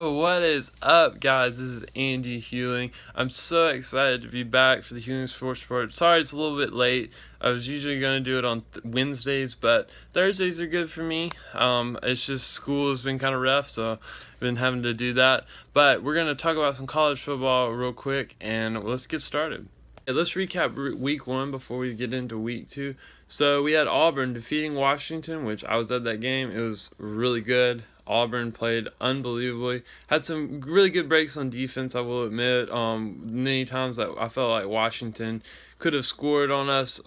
What is up, guys? This is Andy Hewling. I'm so excited to be back for the Hewling Sports Report. Sorry it's a little bit late. I was usually going to do it on Wednesdays, but Thursdays are good for me. It's just school has been kind of rough, so I've been having to do that. But we're going to talk about some college football real quick, and let's get started. Let's recap week 1 before we get into week 2. So we had Auburn defeating Washington, which I was at that game. It was really good. Auburn played unbelievably. Had some really good breaks on defense, I will admit. Many times that I felt like Washington could have scored on us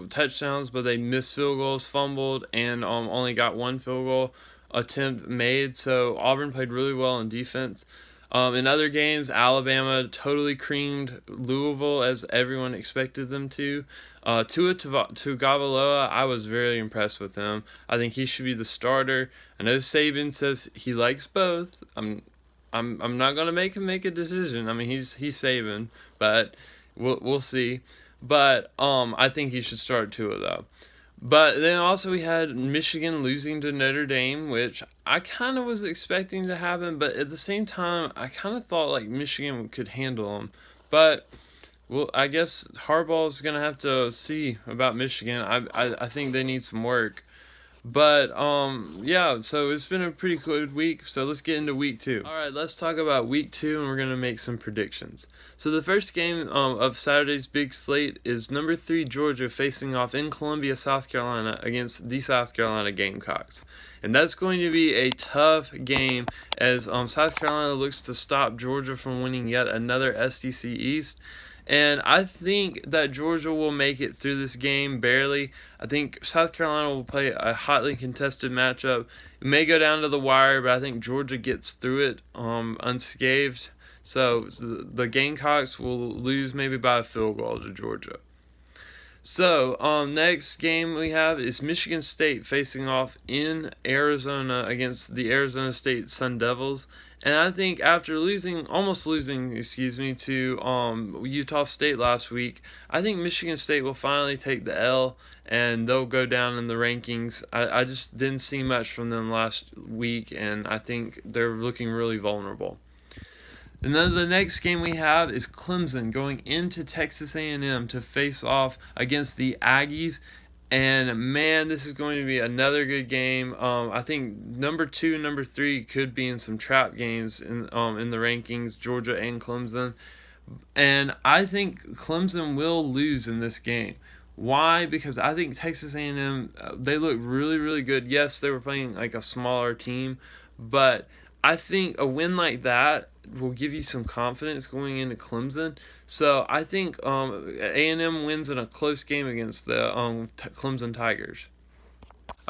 touchdowns, but they missed field goals, fumbled, and only got one field goal attempt made. So Auburn played really well on defense. In other games, Alabama totally creamed Louisville as everyone expected them to. Tua Tagovailoa, I was very impressed with him. I think he should be the starter. I know Saban says he likes both. I'm not gonna make him make a decision. I mean, he's Saban, but we'll see. But I think he should start Tua though. But then also we had Michigan losing to Notre Dame, which I kind of was expecting to happen, but at the same time, I kind of thought like Michigan could handle them. But well, I guess Harbaugh's gonna have to see about Michigan. I think they need some work. But yeah, so it's been a pretty good week. So let's get into week 2. All right, let's talk about week 2, and we're gonna make some predictions. So the first game of Saturday's big slate is number 3 Georgia facing off in Columbia, South Carolina against the South Carolina Gamecocks, and that's going to be a tough game as South Carolina looks to stop Georgia from winning yet another SEC East. And I think that Georgia will make it through this game barely. I think South Carolina will play a hotly contested matchup. It may go down to the wire, but I think Georgia gets through it unscathed. So the Gamecocks will lose maybe by a field goal to Georgia. So, next game we have is Michigan State facing off in Arizona against the Arizona State Sun Devils. And I think after almost losing, to Utah State last week, I think Michigan State will finally take the L and they'll go down in the rankings. I just didn't see much from them last week, and I think they're looking really vulnerable. And then the next game we have is Clemson going into Texas A&M to face off against the Aggies. And man, this is going to be another good game. I think number 2 and number 3 could be in some trap games in the rankings, Georgia and Clemson. And I think Clemson will lose in this game. Why? Because I think Texas A&M, they look really, really good. Yes, they were playing like a smaller team, but I think a win like that will give you some confidence going into Clemson. So I think A&M wins in a close game against the Clemson Tigers.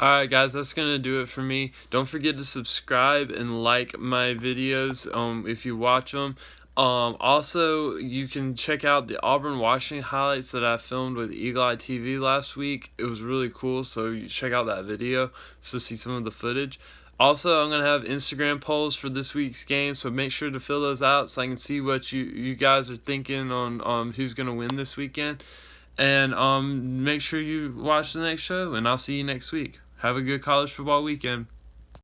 Alright guys, that's going to do it for me. Don't forget to subscribe and like my videos if you watch them. Also, you can check out the Auburn-Washington highlights that I filmed with Eagle Eye TV last week. It was really cool, so you check out that video to see some of the footage. Also, I'm going to have Instagram polls for this week's game, so make sure to fill those out so I can see what you guys are thinking on who's going to win this weekend. And make sure you watch the next show, and I'll see you next week. Have a good college football weekend.